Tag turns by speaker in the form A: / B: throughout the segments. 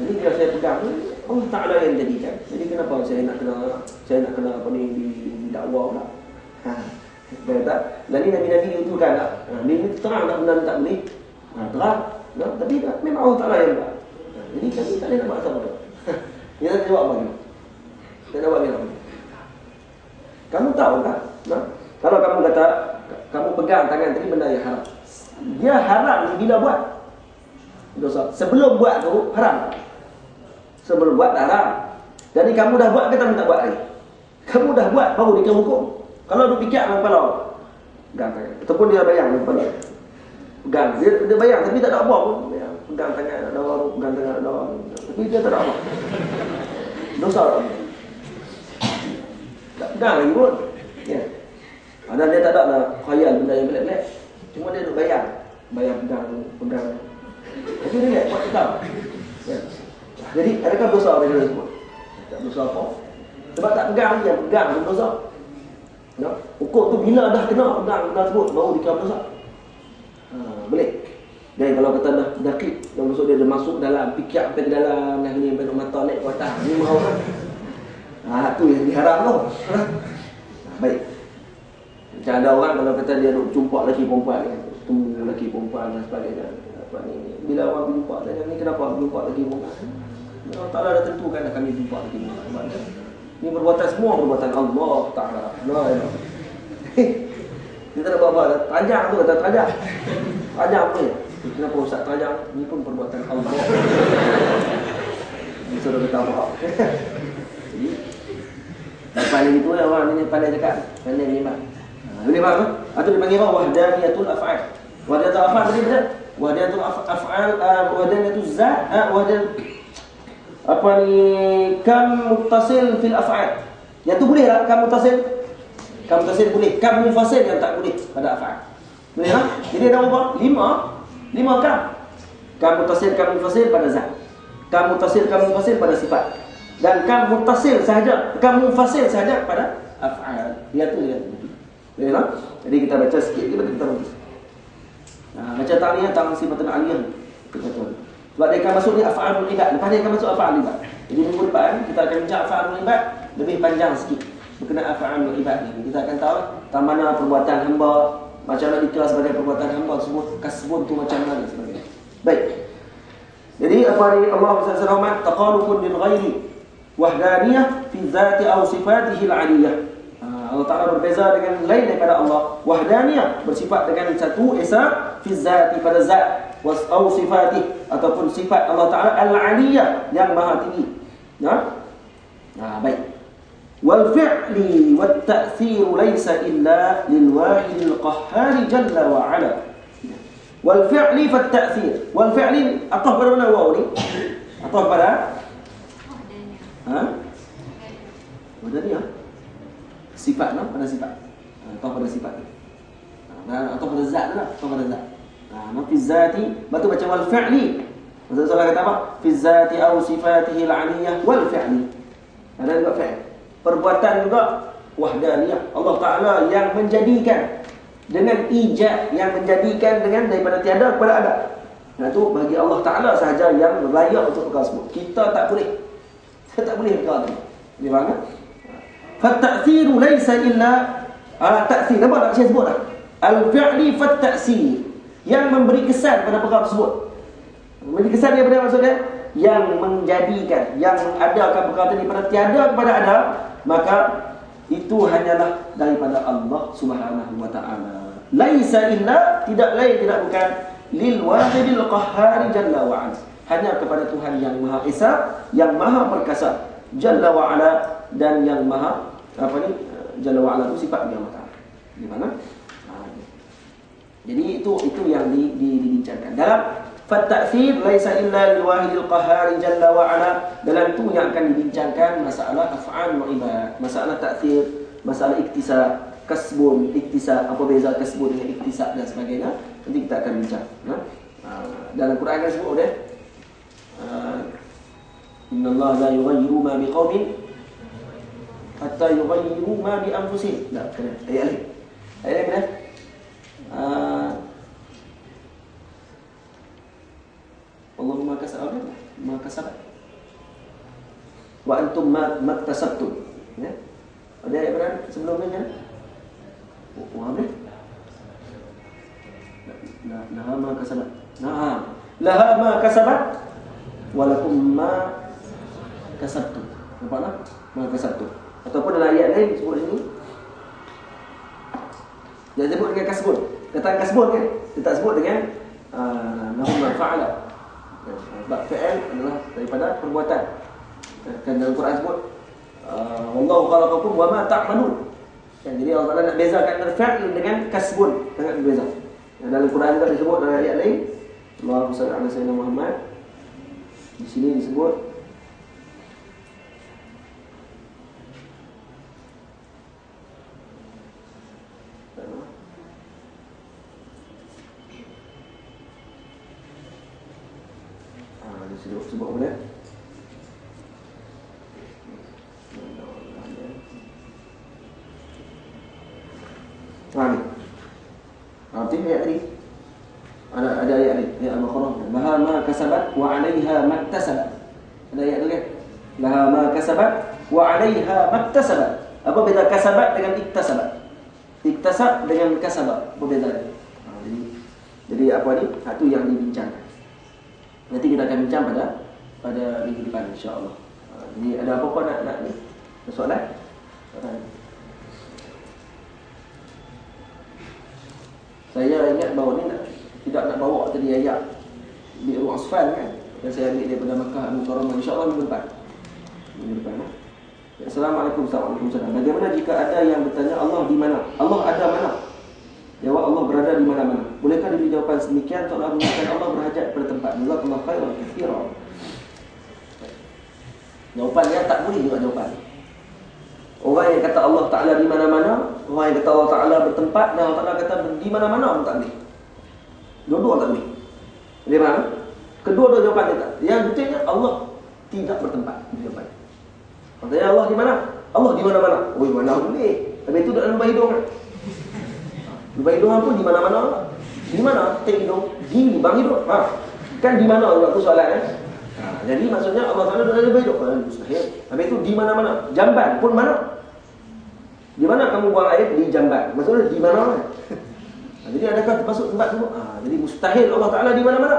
A: Jadi bila saya pegang Allah Ta'ala yang jadikan. Jadi kenapa saya nak kena apa ni di dakwah pula? Betul tak? Dan ni Nabi-Nabi diutuskan tak? Dia terang tak benda tak boleh. Terang. Tapi memang Allah Ta'ala yang buat. Jadi kami tak boleh nak buat apa-apa. Dia tak jawab apa ni? Dia nak buat apa? Kamu tahu tak? Kalau kamu kata kamu pegang tangan tadi benda yang haram. Dia haram ni bila buat. Dosa. Sebelum buat tu haram. Sebelum buat tak haram. Jadi kamu dah buat ke tak buat lagi? Kamu dah buat baru dikira hukum. Kalau dia fikir dalam kepala, pegang tangan. Ataupun dia bayang dalam kepala. Pegang. Dia bayang tapi tak ada apa pun. Pegang tangan ada orang, pegang tangan ada orang. Tapi dia tak ada apa. Dosa tak? Tak pegang lagi pun. Ya. Dan dia tak ada lah khayal benda yang pelik-pelik. Cuma dia duk bayang. Bayang pegang. Tapi dia lihat buat kita. Ya. Jadi adakah dosa apa yang dia sebut? Tak dosa apa? Sebab tak pegang dia, pegang pun dosa. Ya. Ukur tu bila dah kena pegang benda sebut baru dikira dosa. Boleh. Dan kalau kata dah dakik, yang maksud dia masuk dalam fikir sampai ke dalam dah ni sampai mata naik ke atas. Ni mau kan. Tu yang diharam tu. Baik. Macam ada orang kalau kata dia duk jumpa lelaki perempuan ni, temu lelaki perempuan dan sebagainya. Apa ni? Bila orang jumpa tanya ni kenapa jumpa lelaki perempuan? Allah Taala dah tentukan dah kami jumpa lelaki perempuan. Ni perbuatan semua perbuatan Allah Taala. Kita nak buat apa? Tajam tu kata tajam. Tajam tu ya. Kenapa Ustaz tajam? Ni pun perbuatan Allah. Ni sudah kita faham. Jadi pandai itu ya orang ni pandai cakap, pandai menyembah. Boleh faham? Atau dipanggil apa? Wahdaniyatul af'al. Wahdaniyatul af'al tadi betul? Wahdaniyatul af'al, wahdaniyatul zat, apa ni? Kam muttasil fil af'al. Yang tu boleh tak? Kam muttasil? Kam muttasil boleh. Kam munfasil yang tak boleh pada af'al. Boleh tak? Jadi ada berapa? 5 kam. Kam muttasil, kam munfasil pada zat. Kam muttasil, kam munfasil pada sifat. Dan kam muttasil sahaja, kam munfasil sahaja pada af'al. Dia tu dia. Boleh tak? Jadi kita baca sikit kita baca. Baca ta'liyah tang sifatun aliyah. Sebab dia akan masuk ni af'alul ibad. Lepas dia akan masuk af'alul ibad. Jadi minggu depan kita akan bincang af'alul ibad lebih panjang sikit berkenaan af'alul ibad ni. Kita akan tahu tentang mana perbuatan hamba, macam mana dikira sebagai perbuatan hamba tersebut, kasbun tu macam mana sebagainya. Baik. Jadi apa ni Allah SWT taqalubun lil ghairi wahdaniyah fi dzati aw sifatihi al-'aliyah. Allah Ta'ala berbeza dengan lain daripada Allah. Wahdaniyah bersifat dengan satu esa fi dzati pada zat aw sifatih ataupun sifat Allah Ta'ala al-'aliyah yang maha tinggi. Baik. Wal fi'li wat ta'thir laysa illa lil wahidil qahhar jalla wa 'ala. Wal fi'li fat ta'thir. Wal fi'li ataf pada mana waw ni? Ataf pada wahdaniyah. Sifat lah, pada sifat. Atau pada sifat. Atau pada zat lah, atau pada zat. Fi zati, batu baca wal fi'li. Rasulullah kata apa? Fi zati aw sifatihi al-'aliyah wal fi'li. Ada juga fi'l. Perbuatan juga wahdaniyah. Allah Ta'ala yang menjadikan dengan ijad, yang menjadikan dengan daripada tiada kepada ada. Itu bagi Allah Ta'ala sahaja yang layak untuk perkara tersebut. Kita tak boleh. Kita tak boleh perkara itu. Dia faham tak? Fat-ta'thiru laysa illa ta'thir. Nampak tak saya sebut dah? Al-fi'li fat-ta'sir. Yang memberi kesan pada perkara tersebut. Memberi kesan dia pada maksudnya yang menjadikan, yang mengadakan perkara tadi pada tiada kepada ada, maka itu hanyalah daripada Allah Subhanahu wa ta'ala. Laisa illa, tidak lain tidak bukan, lil wahidil qahhar jalla wa 'ala. Hanya kepada Tuhan yang Maha Esa, yang Maha Perkasa, jalla wa 'ala, dan yang Maha jalla wa 'ala itu sifat dia Allah Ta'ala. Di mana? Jadi itu yang dibincangkan dalam fat-ta'thir laisa illa lil wahidil qahhar jalla wa 'ala. Dalam itu yang akan dibincangkan masalah af'al wa ibad, masalah ta'thir, masalah iktisab, kasbun, iktisab, apa beza kasbun dengan iktisab dan sebagainya. Nanti kita akan bincang. Dalam Quran kan sebut dia innallaha la yughayyiru ma biqaumin hatta yughayyiru ma bi anfusihim. Tak kena. Ayat kena. Allahumma kasab kasabat. Wa antum maktasabtum. Ya. Ada ayat mana sebelumnya kan? Wah, boleh? Laha ma kasabat. Nah, laha ma kasabat walakum ma kasabtum. Nampak tak? Ma kasabtum. Ataupun dalam ayat lain sebut ini. Dia sebut dengan kasbun. Kata kasbun kan? Dia tak sebut dengan lahum ma fa'ala. Sebab fi'il adalah daripada perbuatan. Kan dalam Quran sebut wallahu khalaqakum wa ma ta'malun. Kan jadi Allah Taala nak bezakan antara fi'il dengan kasbun, sangat berbeza. Dalam Quran juga disebut dalam ayat lain, Allahumma shalli ala sayyidina Muhammad. Di sini disebut sebut apa dia? Ni. Arti ayat ni. Ada ayat ni, ayat Al-Baqarah. Laha ma kasabat wa 'alaiha maktasabat. Ada ayat tu kan? Laha ma kasabat wa 'alaiha maktasabat. Apa beza kasabat dengan iktasabat? Iktasab dengan kasabat, berbeza. Jadi apa ni? Satu yang dibincangkan. Nanti kita akan bincang pada minggu depan insya-Allah. Jadi ada apa-apa nak ni? Soalan? Saya ingat bahawa ni tidak nak bawa tadi ayat Bi'ru Asfan kan, yang saya ambil daripada Makkah Al-Mukarramah, insya-Allah minggu depan. Assalamualaikum warahmatullahi wabarakatuh. Bagaimana jika ada yang bertanya Allah di mana? Allah ada mana? Jawab Allah berada di mana-mana. Bolehkah diberi jawapan semikian? Tolong mengatakan Allah berhajat pada tempat. Jazakallahu khairan katsiran. Jawapannya tak boleh juga jawapan. Orang yang kata Allah Ta'ala di mana-mana, orang yang kata Allah Ta'ala bertempat, dan Allah Ta'ala kata di mana-mana pun tak boleh. Dua-dua tak boleh. Boleh faham? Kedua-dua jawapan dia tak. Yang betulnya Allah tidak bertempat. Jawapan. Katanya Allah di mana? Allah di mana-mana. Oh, mana boleh. Tapi itu dalam lubang hidung kan? Lubang hidung pun di mana-mana. Di mana? Tak hidung. Di lubang hidung. Kan di mana waktu soalan kan? Jadi maksudnya Allah Ta'ala dalam lubang hidung. Mustahil. Habis itu di mana-mana. Jamban pun mana? Di mana kamu buang air? Di jamban. Maksudnya di mana? Jadi adakah termasuk tempat tu? Jadi mustahil Allah Ta'ala di mana-mana.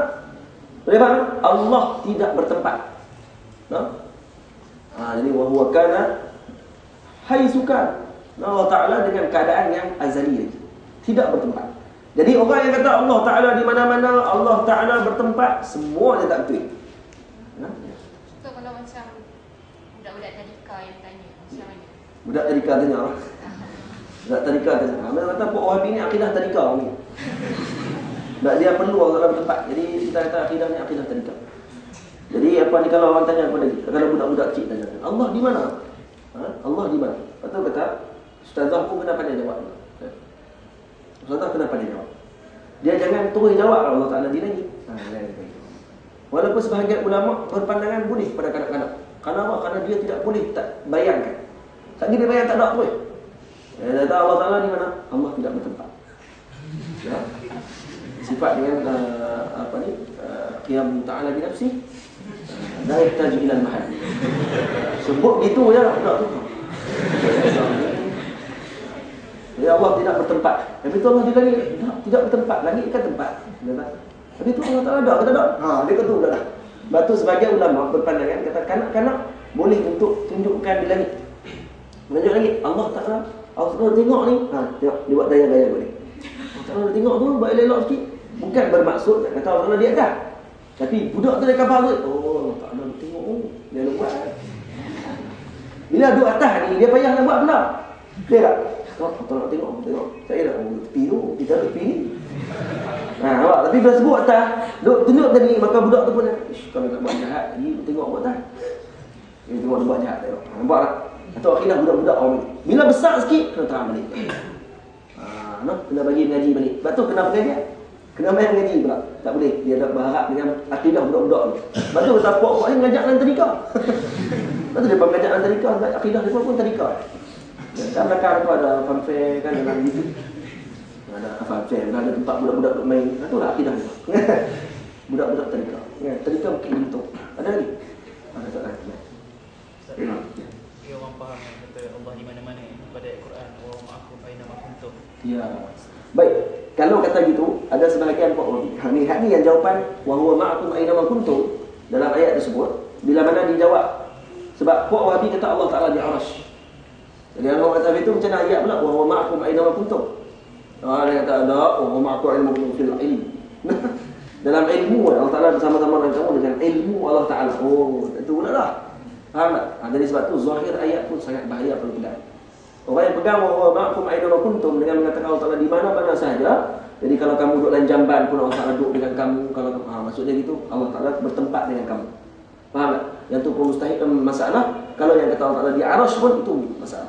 A: Boleh faham? Allah tidak bertempat. Jadi wa huwa kana haitsukan. Allah Ta'ala dengan keadaan yang azali lagi. Tidak bertempat. Jadi orang yang kata Allah Ta'ala di mana-mana, Allah Ta'ala bertempat, semua dia tak betul.
B: So kalau macam budak-budak tadika yang tanya macam mana?
A: Budak tadika tanya. Budak tadika tanya. Mereka kata Pak Wahabi ni akidah tadika ni. Tak dia perlu Allah Ta'ala bertempat. Jadi kita kata akidah ni akidah tadika. Jadi apa ni kalau orang tanya kepada kita, kalau budak-budak kecil tanya, Allah di mana? Allah di mana? Atau kata ustazah pun kenapa dia jawab? Ustazah kenapa dia jawab? Dia jangan terus jawab Allah Ta'ala di langit. Walaupun sebahagian ulama berpandangan boleh pada kanak-kanak. Kenapa? Karena dia tidak boleh tak bayangkan. Saat dia bayang tak ada pun. Dia kata Allah Ta'ala di mana? Allah tidak bertempat. Ya. Sifat dengan qiyam ta'ala bi nafsi la yahtaju ila al-mahal. Sebut gitu je lah, tak tu. Ya Allah tidak bertempat. Tapi tu Allah juga ni tidak bertempat. Langit kan tempat. Tapi tu Allah Ta'ala ada, kata tak? Dia kata dah dah. Batu sebagian ulama berpandangan kata kanak-kanak boleh untuk tunjukkan di langit. Menunjuk langit. Allah Ta'ala tengok ni. Tengok dia buat gaya-gaya boleh. Allah Ta'ala tengok tu buat elok sikit. Bukan bermaksud nak kata Allah Ta'ala di atas. Tapi budak tu dia kapal tu. Allah Ta'ala tengok dia nak buat. Bila duduk atas ni dia payah nak buat benda. Clear tak? Allah Ta'ala tengok. Saya dah tepi tu, kita tepi ni. Nampak? Tapi bila sebut atas, duk tunjuk tadi, maka budak tu pun kalau nak buat jahat, ni tengok buat atas. Dia tengok dia buat jahat, tengok. Nampak tak? Atau akhirnya budak-budak orang ni. Bila besar sikit, kena terang balik. Kena bagi mengaji balik. Lepas tu kena pengajian. Kena main mengaji pula. Tak boleh. Dia tak berharap dengan akidah budak-budak ni. Lepas tu kata pok-pok ni mengajak dalam tadika. Lepas tu dia mengajak dalam tadika, akidah dia pun tadika. Kan belakang tu ada fanfare kan dalam YouTube. Ada fanfare, ada tempat budak-budak duk main. Itulah akidah dia. budak-budak tadika. Ya, tadika mungkin bentuk. Ada lagi? Ada tak lagi?
C: Ya, orang faham yang kata Allah di mana-mana pada Al-Quran, wa ma'akum aina ma kuntum.
A: Ya. Baik, kalau kata gitu, ada sebahagian Pak Wahabi. Hak ni yang jawapan wa huwa ma'akum aina ma kuntum dalam ayat tersebut. Bila mana dijawab? Sebab Pak Wahabi kata Allah Taala di Arasy. Jadi orang kata itu macam ayat pula wa huwa ma'akum aina ma kuntum. Dia kata ada wa huwa ma'akum aina ma kuntum fil ilm. Dalam ilmu Allah Taala bersama-sama dengan kamu dengan ilmu Allah Taala. Oh, itu pula dah. Faham tak? Jadi sebab tu zahir ayat pun sangat bahaya kalau pegang. Orang yang pegang wa ma'akum aina ma kuntum dengan mengatakan Allah Taala di mana-mana sahaja. Jadi kalau kamu duduk dalam jamban pun Allah Taala duduk dengan kamu. Kalau maksudnya gitu Allah Taala bertempat dengan kamu. Faham tak? Yang tu pun mustahil masalah. Kalau yang kata Allah Taala di Arasy pun itu masalah.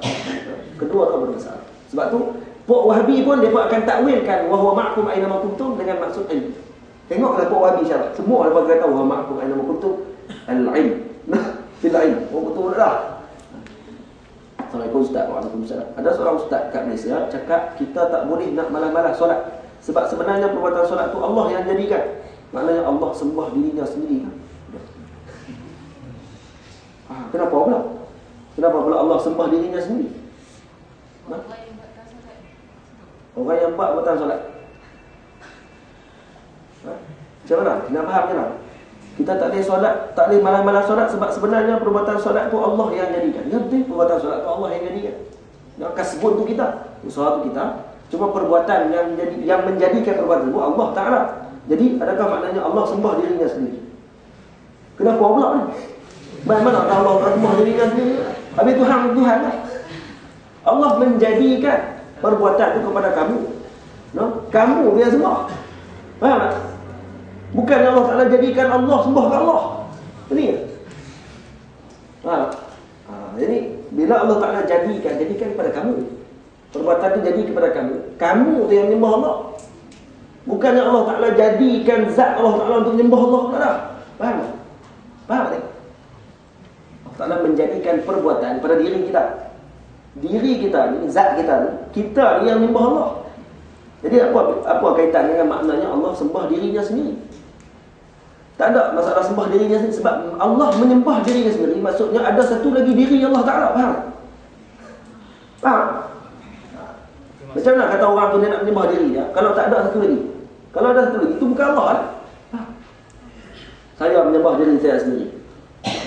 A: Kedua tu bermasalah. Sebab tu Pok Wahabi pun dia akan takwilkan wa huwa ma'akum aina ma kuntum dengan maksud ilmu. Tengoklah Pok Wahabi syarat. Semua orang kata wa ma'akum aina ma kuntum al-ilm. Fil ilm. Oh betul dah. Assalamualaikum Ustaz. Waalaikumsalam. Ada seorang Ustaz kat Malaysia cakap kita tak boleh nak malas-malas solat. Sebab sebenarnya perbuatan solat tu Allah yang jadikan. Maknanya Allah sembah dirinya sendiri kan? Kenapa pula? Kenapa pula Allah sembah dirinya sendiri? Orang yang buat perbuatan solat. Macam mana? Nak faham macam mana? Kita tak boleh solat, tak boleh malas-malas solat sebab sebenarnya perbuatan solat tu Allah yang jadikan. Ya betul, perbuatan solat tu Allah yang jadikan. Yang kasbun tu kita, usaha tu kita. Cuma perbuatan yang menjadikan perbuatan itu Allah Taala. Jadi adakah maknanya Allah sembah dirinya sendiri? Kenapa pula ni? Bagaimana Allah sembah dirinya sendiri? Habis Tuhan lah. Allah menjadikan perbuatan itu kepada kamu. No? Kamu dia sembah. Faham tak? Bukan Allah Ta'ala jadikan Allah sembah ke Allah. Ini jadi bila Allah Ta'ala jadikan kepada kamu, perbuatan itu jadi kepada kamu, kamu tu yang menyembah Allah. Bukannya Allah Ta'ala jadikan zat Allah Ta'ala untuk menyembah Allah. Tak? Faham tak? Faham tak? Allah Ta'ala menjadikan perbuatan pada diri kita. Diri kita ni, zat kita ni, kita ni yang menyembah Allah. Jadi apa kaitan dengan maknanya Allah sembah dirinya sendiri? Tak ada masalah sembah dirinya sendiri sebab Allah menyembah dirinya sendiri. Maksudnya ada satu lagi diri Allah Ta'ala. Faham? Faham? Macam mana kata orang tu dia nak menyembah diri dia kalau tak ada satu lagi? Kalau ada satu lagi, itu bukan Allah kan? Saya menyembah diri saya sendiri.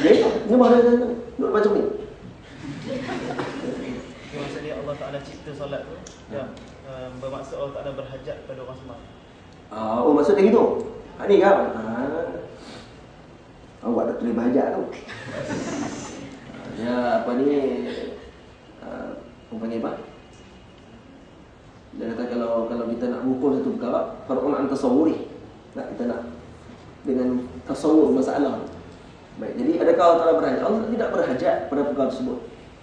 A: Dia menyembah diri saya sendiri. Duduk macam ni.
C: Maksudnya Allah Ta'ala cipta solat tu bermaksud Allah Ta'ala berhajat pada orang sembah.
A: Oh maksudnya gitu. Ni kan? Awak dah tulis bahajat tu. Ya apa ni? Orang panggil apa? Dia kata kalau kita nak ukur satu perkara, far'un an tasawwuri. Kita nak dengan tasawur masalah. Baik, jadi adakah Allah Ta'ala berhajat? Allah tidak berhajat pada perkara tersebut.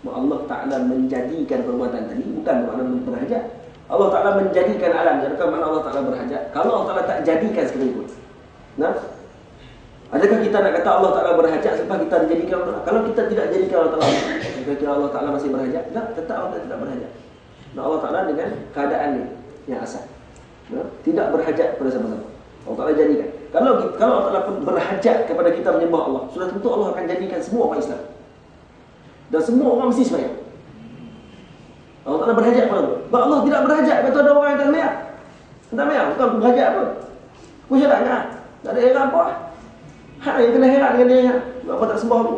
A: Allah Ta'ala menjadikan perbuatan tadi bukan makna berhajat. Allah Ta'ala menjadikan alam. Adakah makna Allah Ta'ala berhajat? Kalau Allah Ta'ala tak jadikan sekalipun. Nah, adakah kita nak kata Allah Ta'ala berhajat sebab kita dijadikan Allah Ta'ala? Kalau kita tidak jadikan Allah Ta'ala, kira Allah Ta'ala masih berhajat? Tak, tetap Allah Ta'ala tidak berhajat. Nah, Allah Ta'ala dengan keadaan ni yang asal. Nah, tidak berhajat pada siapa-siapa. Allah Ta'ala jadikan. Kalau Allah Ta'ala berhajat kepada kita menyembah Allah, sudah tentu Allah akan jadikan semua orang Islam. Dan semua orang mesti sembahyang. Allah Ta'ala berhajat pada Allah. Sebab Allah tidak berhajat kata ada orang yang tak sembahyang. Tak sembahyang, bukan berhajat pun. Aku syarat kan? Tak ada heran apa. Hak yang kena heran dengan dia. Apa tak sembah aku?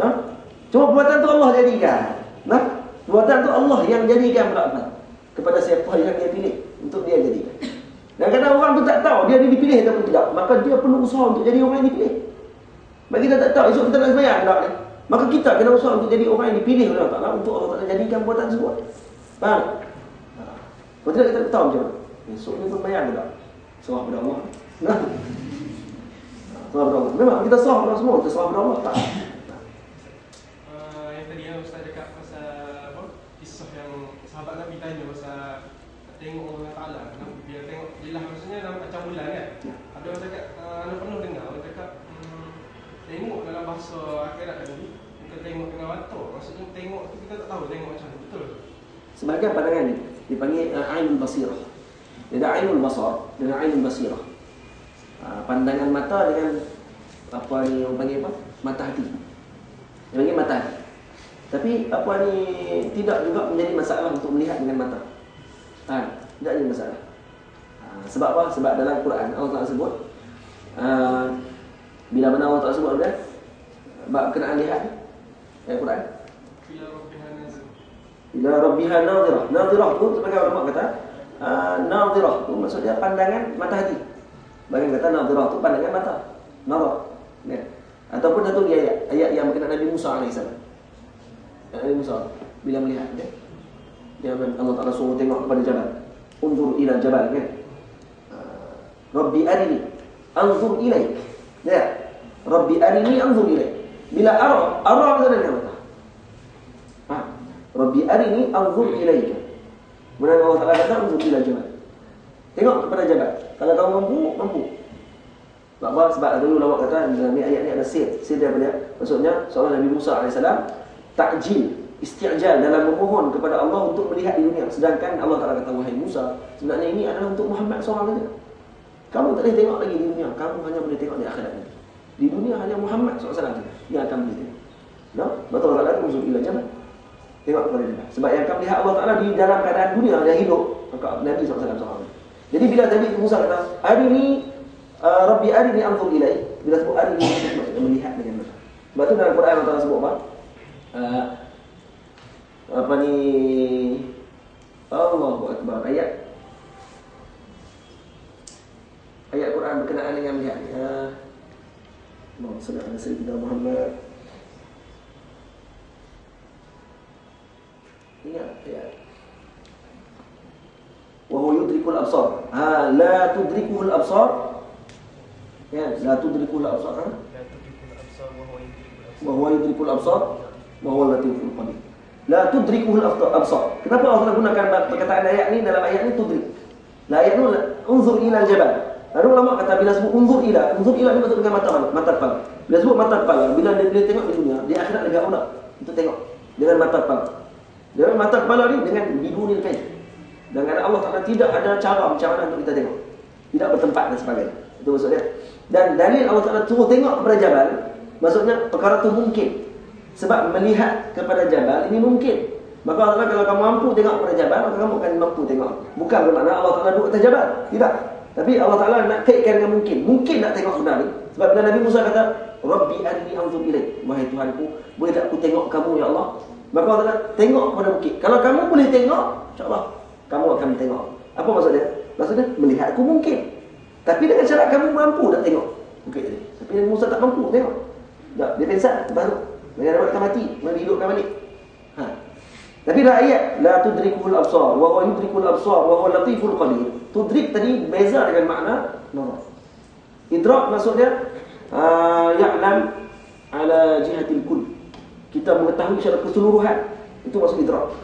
A: Nah? Cuma perbuatan tu Allah jadikan. Nah? Perbuatan tu Allah yang jadikan kepada siapa yang dia pilih untuk dia jadikan. Dan kadang orang tu tak tahu dia dipilih ataupun tidak, maka dia perlu usaha untuk jadi orang yang dipilih. Bagi kita tak tahu esok kita nak sembahyang tak ni. Maka kita kena usaha untuk jadi orang yang dipilih oleh Allah Ta'ala untuk Allah Ta'ala jadikan perbuatan tersebut. Faham? Kalau tidak kita tak tahu macam mana. Esok ni sembahyang tak? Serah pada Allah. Nah. Serah pada Allah. Memang kita serah pada semua, kita serah pada Allah tak.
D: Yang tadi yang Ustaz cakap pasal apa? Kisah yang sahabat Nabi tanya pasal tengok Allah Ta'ala. Dia tengok jelas maksudnya dalam macam bulan kan. Ada orang cakap, anda pernah dengar orang cakap tengok dalam bahasa akhirat tadi bukan tengok dengan mata. Maksudnya tengok tu kita tak tahu tengok macam mana. Betul?
A: Sebagai pandangan ni dipanggil ainul basirah. Dia ada ainul basar dengan ainul basirah. pandangan mata dengan apa ni orang panggil apa? Mata hati. Dia panggil mata hati. Tapi apa ni tidak juga menjadi masalah untuk melihat dengan mata. Tidak jadi masalah. Sebab apa? Sebab dalam Quran Allah Taala sebut bila mana Allah Taala sebut apa? Bab kenaan lihat dalam Quran. Ila rabbiha nadhirah. Nadhirah tu sebagai ulama kata nadhirah tu maksudnya pandangan mata hati. Bagaimana kata nadhirah tu pandangan mata. Nadhar. Ya. Ataupun satu ayat yang berkenaan Nabi Musa alaihissalam. Nabi Musa bila melihat dia Allah Taala suruh tengok kepada jabal. Unzur ila jabal kan. Rabbi arini anzur ilaik. Ya. Rabbi arini anzur ilaik. Bila ara maksudnya dengan mata. Rabbi arini anzur ilaik. Kemudian Allah Taala kata unzur ila jabal. Tengok kepada jabal. Kalau kamu mampu. Sebab dulu ulama kata dalam ayat ni ada sir daripada maksudnya seorang Nabi Musa alaihissalam takjil, isti'jal dalam memohon kepada Allah untuk melihat di dunia. Sedangkan Allah Taala kata wahai Musa, sebenarnya ini adalah untuk Muhammad seorang saja. Kamu tak boleh tengok lagi di dunia, kamu hanya boleh tengok di akhirat ini. Di dunia hanya Muhammad SAW saja yang akan boleh tengok. No? Betul Allah Taala usul ila jannah. Tengok kepada dia. Sebab yang akan melihat Allah Taala di dalam keadaan dunia yang hidup, maka Nabi SAW seorang. Jadi bila Nabi Musa kata, Rabbi arini anzur ilaik, bila sebut arini maksudnya melihat dengan mata. Sebab tu dalam Quran Allah Taala sebut apa? Apa ni? Allahu Akbar. Ayat Quran berkenaan dengan melihat. Allahumma shalli ala sayyidina Muhammad. Ingat ayat. Wa huwa yudrikul absar. La tudrikuhul absar. Ya, la tudrikul absar. Wa huwa yudrikul absar wa huwa latiful khabir. La tudrikuhul absar. Kenapa Allah gunakan perkataan ayat ni dalam ayat ni tudrik? La ayat ni unzur ila jabal. Lalu ulama kata bila sebut unzur ila ni maksud dengan mata kepala. Bila sebut mata kepala, bila dia tengok di dunia, di akhirat lagi aula. Itu tengok dengan mata kepala. Dengan mata kepala ni dengan bidunil kaif. Dengan Allah Taala tidak ada cara macam mana untuk kita tengok. Tidak bertempat dan sebagainya. Itu maksudnya. Dan dalil Allah Taala suruh tengok kepada jabal, maksudnya perkara itu mungkin. Sebab melihat kepada jabal ini mungkin. Maka Allah Taala kalau kamu mampu tengok kepada jabal, maka kamu akan mampu tengok. Bukan bermakna Allah Taala duduk atas jabal. Tidak. Tapi Allah Taala nak kaitkan dengan mungkin. Mungkin nak tengok benar ni. Sebab bila Nabi Musa kata, Rabbi arini anzur ilaik. Wahai Tuhanku, boleh tak aku tengok kamu ya Allah? Maka Allah Taala tengok kepada bukit. Kalau kamu boleh tengok, insya-Allah kamu akan tengok. Apa maksudnya? Maksudnya melihat aku mungkin. Tapi dengan syarat kamu mampu tak tengok. Bukit tadi. Tapi Nabi Musa tak mampu tengok. Tak, dia pensat baru. Dia dapat mati, menghidupkan balik. Tapi dah ayat la tudrikul absar wa huwa yudrikul absar wa huwa latiful khabir. Tudrik tadi beza dengan makna nazar. Idrak maksudnya ya'lam ala jihatil kull. Kita mengetahui secara keseluruhan. Itu maksud idrak.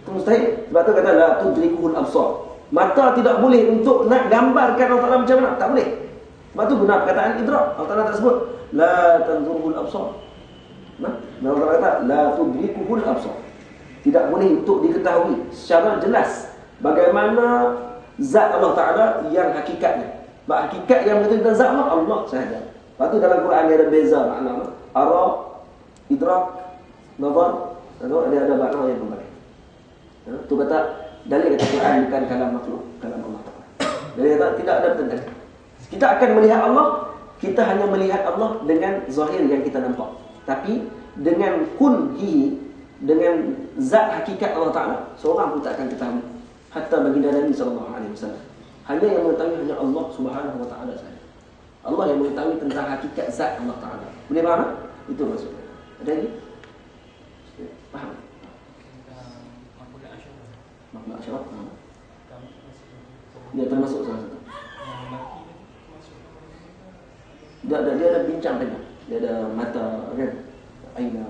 A: Itu mustahil. Sebab tu kata la tudrikul absar. Mata tidak boleh untuk nak gambarkan Allah Taala macam mana, tak boleh. Sebab tu guna perkataan idrak. Allah Taala tak sebut la tanzurul absar. Nah, Allah Taala kata la tudrikul absar. Tidak boleh untuk diketahui secara jelas bagaimana zat Allah Ta'ala yang hakikatnya. Sebab hakikat yang betul tentang zat Allah sahaja. Lepas tu dalam Quran dia ada beza makna. Ara, idrak, nazar, ada makna yang berbeza. Tu kata dalil kata Quran bukan kalam makhluk, kalam Allah Ta'ala. Dalil kata tidak ada pertentangan. Kita akan melihat Allah, kita hanya melihat Allah dengan zahir yang kita nampak. Tapi dengan kunhi, dengan zat hakikat Allah Ta'ala, seorang pun tak akan ketahui. Hatta baginda Nabi SAW. Hanya yang mengetahui hanya Allah Subhanahu Wa Ta'ala sahaja. Allah yang mengetahui tentang hakikat zat Allah Ta'ala. Boleh faham? Itu maksudnya. Ada lagi? Faham? Makhluk asyarat. Dia termasuk salah satu. Dia ada bincang tadi. Dia ada mata kan? Aina.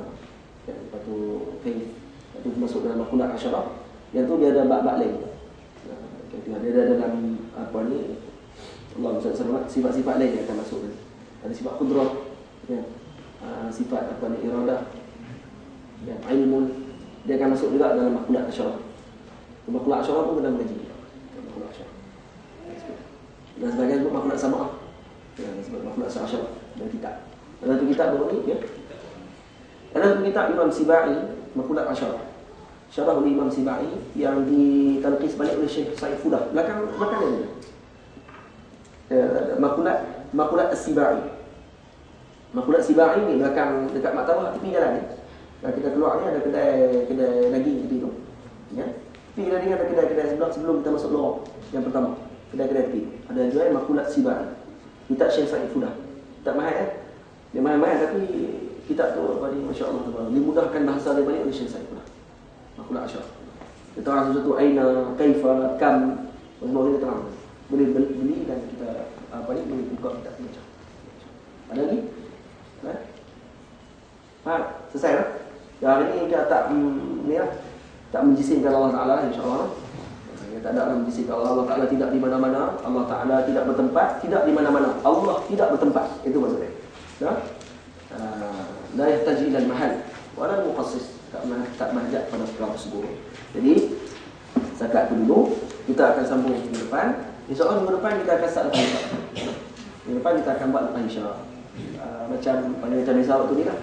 A: Lepas tu kaif. Lepas tu masuk dalam makhluk asyarat. Yang tu dia ada bab-bab lain. Dia ada dalam apa ni, Allah sifat-sifat lain yang akan masuk. Ada sifat qudrah, ya. Sifat apa ni, iradah, ya, ilmun. Dia akan masuk juga dalam makhluk asyarat. Makhluk asyarat pun kena mengaji. Makhluk asyarat. Dan sebagian makhluk sama'ah. Sebab makhluk asal dan kitab. Dalam tu kitab baru ni ya. Dalam tu kitab Imam Sibai makhluk asal. Syarah oleh Imam Sibai yang ditalqis balik oleh Syekh Said Fudah. Belakang ni. Makhluk As-Sibai. Makhluk Sibai ni belakang dekat Maktabah tepi jalan ni. Dan kita keluar ni ada kedai daging tepi tu. Ya. Tepi kedai daging ada kedai sebelah sebelum kita masuk lorong yang pertama. Kedai-kedai tepi. Ada jual Makhluk Sibai. Kitab Syekh Said Fudah. Kitab mahal kan? Dia mahal-mahal tapi kitab tu apa ni masya-Allah tabaraka. Dimudahkan bahasa dia balik oleh Syekh Said Fudah. Makhluk asyar. Kita orang sesuatu aina, kaifa, kam, semua kita terang. Boleh beli dan kita apa ni boleh buka kitab baca. Ada lagi? Selesai tak? Hari ini kita tak tak menjisimkan Allah Taala insya-Allah. Tak ada orang menjisimkan Allah Taala tidak di mana-mana, Allah Taala tidak bertempat, tidak di mana-mana. Allah tidak bertempat. Itu maksudnya. Ya? La yahtaji ila al-mahal wala muqassis. Tak berhajat pada perkara tersebut. Jadi setakat itu dulu. Kita akan sambung minggu depan. InsyaAllah minggu depan kita akan start lepas Isyak. Minggu depan kita akan buat lepas Isyak. Macam macam Nisa waktu ni lah.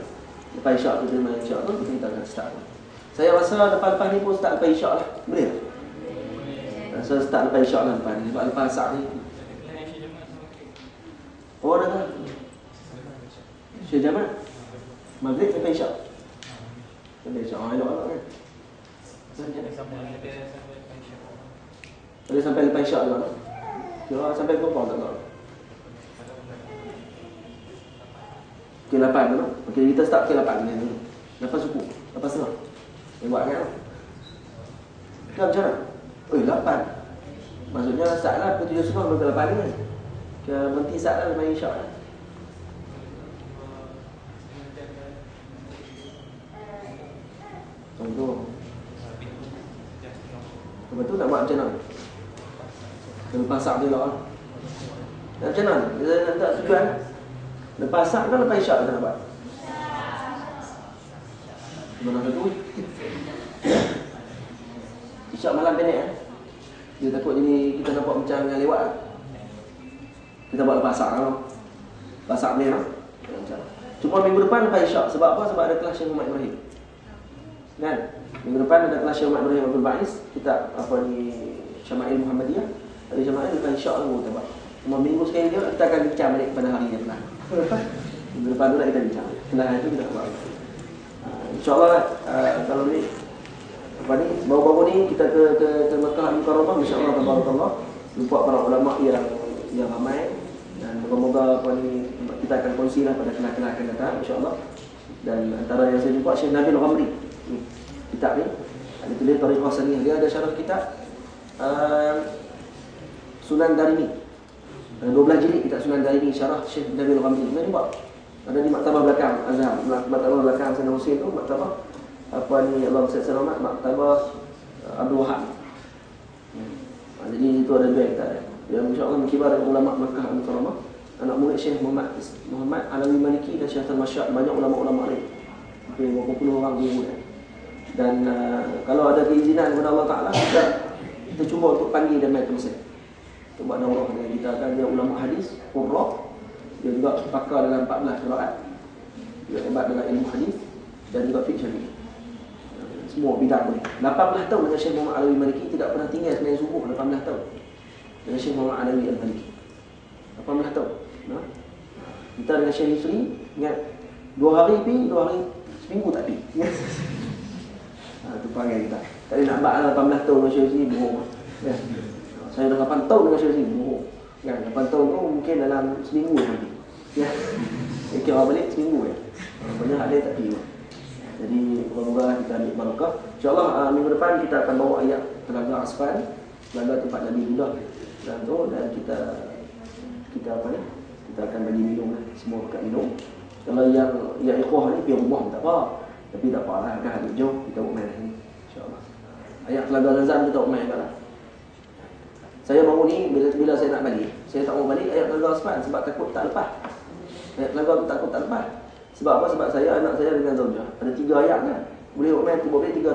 A: Lepas Isyak tu terima Isyak tu kita akan start. Saya rasa lepas-lepas ni pun start lepas Isyak lah. Boleh tak? Saya start lepas Isyak lah lepas ni. Sebab lepas Asar ni oh dah tak? Syekh Jamal Maghrib sampai Isyak. Sampai Isyak. Elok-elok kan? Boleh sampai lepas Isyak juga tak? Kira sampai berapa tak tahu? Pukul 8 tu. Okey, kita start pukul 8 ni dulu. Lepas suku. Lepas setengah. Dia buat kan? Kan macam mana? 8. Maksudnya start lah pukul 7.30 pukul 8 ni kan? Kita berhenti start lah lepas Isyak lah. Contoh. Lepas tu nak buat macam mana? Lepas Asar tu lah. Macam mana? Kita tak tujuan. Lepas Asar kan lepas Isyak kita nak buat. Mana satu? Isyak malam pendek kan? Dia takut jadi kita nampak macam yang lewat. Kita buat lepas Asar kan? Lepas Asar ni lah. Cuma minggu depan lepas Isyak. Sebab apa? Sebab ada kelas Syekh Muhammad Ibrahim. Kan? Minggu depan ada kelas Syekh Muhammad Ibrahim Abdul Ba'is. Kita apa ni Syama'il Muhammadiyah. Ada Syama'il lepas Isyak lah kita buat. Cuma minggu sekali dia kita akan bincang balik pada hari yang telah. Minggu depan tu nak kita bincang. Kelas itu kita buat. InsyaAllah kalau ni apa ni baru-baru ni kita ke Makkah Al-Mukarramah insya-Allah tabarakallah jumpa para ulama yang ramai dan moga-moga apa ni kita akan kongsilah pada kelas-kelas akan datang insya-Allah. Dan antara yang saya jumpa Syekh Nabil Ghamri. Kitab ni ada tulis Tariqah Saniyah. Dia ada syarah kitab Sunan Darimi. 12 jilid kitab Sunan Darimi syarah Syekh Nabil Ghamri. Mana jumpa? Ada di maktabah belakang Azhar. Maktabah belakang Sayyidina Husain tu maktabah apa ni Allah Selamat maktabah Abdul Wahab. Jadi itu ada dua kita ada. Yang insya-Allah menkibar ulama Makkah Al-Mukarramah. Anak murid Syekh Muhammad Alawi Maliki dan Syekh Al-Masyad, banyak ulama-ulama lain. Hampir 20 orang guru. Dan kalau ada keizinan kepada Allah Taala kita cuba untuk panggil dan mai ke Mesir. Untuk buat daurah dengan kita akan dia ulama hadis, qurra. Dia juga pakar dalam 14 qiraat. Dia hebat dalam ilmu hadis dan juga fiqh syafi'i. Semua bidang boleh. 18 tahun dengan Syekh Muhammad Alawi Maliki, tidak pernah tinggal sembahyang subuh 18 tahun. Dengan Syekh Muhammad Alawi Al-Maliki. 18 tahun. Nah. Kita dengan Syekh Yusri ingat 2 hari pergi, 2 hari seminggu tak pergi. Tu panggil kita. Tadi nak buat 18 tahun dengan Syekh Yusri bohong. Ya. Saya dah 8 tahun dengan Syekh Yusri bohong. Kan 8 tahun tu mungkin dalam seminggu nanti. Ya. Kira balik seminggu ya. Banyak ada tak pergi. Jadi semoga kita ambil barakah. InsyaAllah minggu depan kita akan bawa ayat Telaga Asfan, Telaga tempat Nabi Buddha dan tu, dan kita apa ni? Kita akan bagi minum lah. Semua dekat minum. Kalau yang ikhwah ni pergi rumah tak apa. Tapi tak apa lah, kan ada jauh kita buat main ni. InsyaAllah. Ayat Telaga Razan kita buat main lah. Saya baru ni bila saya nak balik, saya tak mau balik ayat Telaga Asfan sebab takut tak lepas. Ayat Telaga tu takut tak lepas. Sebab apa? Sebab saya, anak saya dengan Zaujah ada 3 ayat kan. Boleh buat main tu boleh 30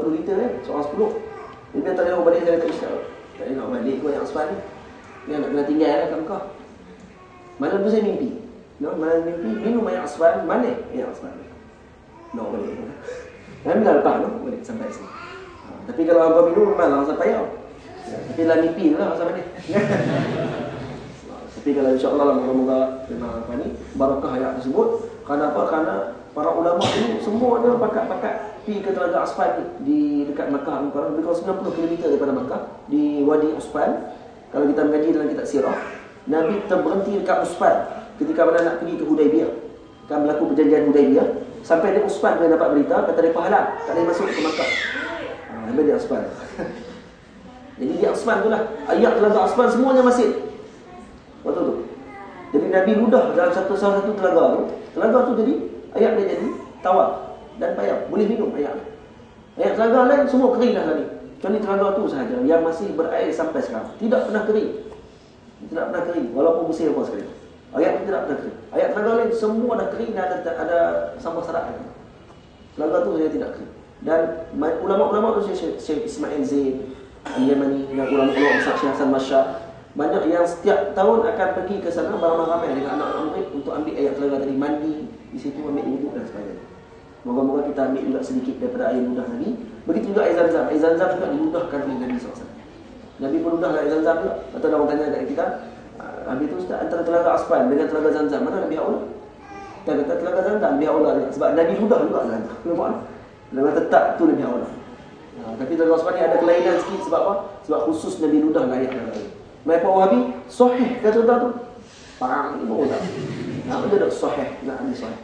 A: liter kan. Seorang 10. Jadi biar tak boleh balik saya tak isyak. Tak nak balik kot yang Asfan ni. Dia nak kena tinggal lah kat Mekah. Malam tu saya mimpi. Malam mimpi minum air asfan, mana air asfan? Balik. Ambil lepas balik sampai sini. Tapi kalau abang minum memang rasa payah. Tapi dalam mimpi tu lah rasa mana. Tapi kalau insya-Allah moga-moga memang barakah ayat tersebut. Kerana apa? Kerana para ulama ni semuanya pakat-pakat pergi ke Telaga Aspan di dekat Makkah, lebih kurang 90 km daripada Makkah, di Wadi Uspan. Kalau kita mengaji dalam kitab sirah, Nabi terberhenti dekat Uspan ketika mana nak pergi ke Hudaibiyah. Kan berlaku perjanjian Hudaibiyah. Sampai di Uspan dia dapat berita kata dia halal, tak boleh masuk ke Makkah. Sampai di Uspan. Jadi di Uspan tu lah ayat Telaga Aspan semuanya masjid. Waktu tu. Jadi Nabi ludah dalam salah satu telaga tu. Telaga tu jadi ayat dia jadi tawar dan payah, boleh minum ayat. Ayat telaga lain semua kering dah tadi. Kecuali telaga tu sahaja yang masih berair sampai sekarang. Tidak pernah kering. Tidak pernah kering walaupun bersih apa sekali. Ayat tu tidak pernah kering. Ayat telaga lain semua dah kering dan ada sampah serat. Telaga tu saya tidak kering. Dan ulama-ulama tu Syekh Ismail Zain Al-Yamani dan ulama-ulama besar Syekh Hasan Masyar, banyak yang setiap tahun akan pergi ke sana beramai-ramai dengan anak-anak murid untuk ambil ayat telaga tadi, mandi di situ, ambil wuduk dan sebagainya. Moga-moga kita ambil juga sedikit daripada air ludah Nabi. Begitu juga air Zam-Zam. Air Zam-Zam juga diludahkan oleh Nabi SAW. Nabi pun ludah air Zam-Zam juga. Atau orang tanya kat kita, habis itu Ustaz, antara telaga Aspan dengan telaga Zam-Zam, mana lebih aula? Kita kata telaga Zam-Zam lebih aula juga. Sebab Nabi ludah juga Zam-Zam. Nampak tak? Telaga tetap tu lebih aula. Tapi telaga Aspan ni ada kelainan sikit. Sebab apa? Sebab khusus Nabi ludah ayat telaga ini. Mereka Wahabi, sahih kata-kata tu. Parang ni pun tak. Nak ada sahih, nak ada sahih.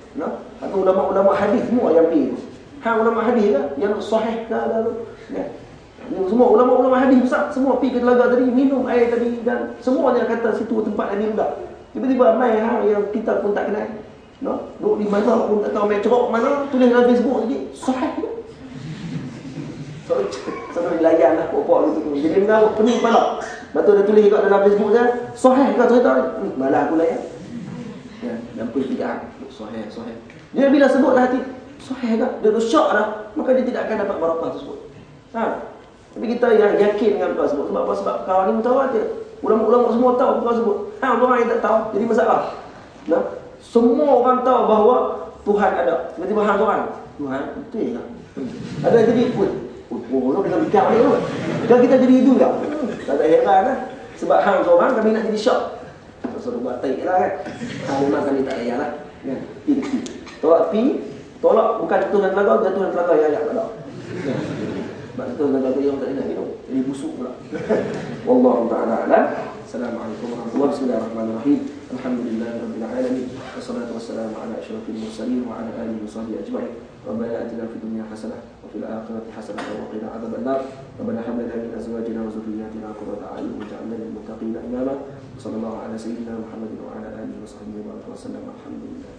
A: Atau ulama-ulama hadis semua yang pergi tu. Ulama hadis ke yang sahih ke ada tu. Ini semua ulama-ulama hadis besar semua pergi ke telaga tadi, minum air tadi dan semuanya kata situ tempat Nabi ludah. Tiba-tiba mai yang kita pun tak kenal. Duduk di mana pun tak tahu mai cerok mana, tulis dalam Facebook tadi, sahih ke? So dilayan lah pokok gitu. Jadi mengarut pening kepala. Betul dia tulis kat dalam Facebook dia, sahih ke cerita ni? Malah aku layan. Ya, dan pun tidak sahih. Dia bila sebutlah hati sahih ke, dia dah syak dah, maka dia tidak akan dapat barakah tersebut. Tapi kita yang yakin dengan perkara tersebut. Sebab apa? Sebab perkara ni mutawatir. Ulama-ulama semua tahu perkara tersebut. Orang yang tak tahu jadi masalah. Semua orang tahu bahawa Tuhan ada. Tiba-tiba hang orang, Tuhan betul ke? Ada jadi pun. Orang dengan bicara ni tu. Dan kita jadi itu tak? Tak ada heran lah. Sebab hang seorang kami nak jadi syak. Suruh buat taik lah kan. Memang kami tak layan lah. Tolak bukan jatuh dan telaga, jatuh dan telaga yang tak ada. Sebab jatuh dan telaga yang tak ada minum. Jadi busuk pula. Wallahu ta'ala alam. Assalamualaikum warahmatullahi wabarakatuh. Bismillahirrahmanirrahim. Alhamdulillahirabbil alamin. Wassalatu wassalamu ala asyrafil mursalin wa ala alihi washabbihi ajma'in. Rabbana atina fid dunya hasanah wa fil akhirati hasanah wa qina adzaban nar. Rabbana hab lana min azwajina wa dhurriyyatina qurrata a'yun waj'alna lil muttaqina imama. Sallallahu ala sayyidina Muhammadin wa ala alihi wa sahbihi wa sallam. Alhamdulillah.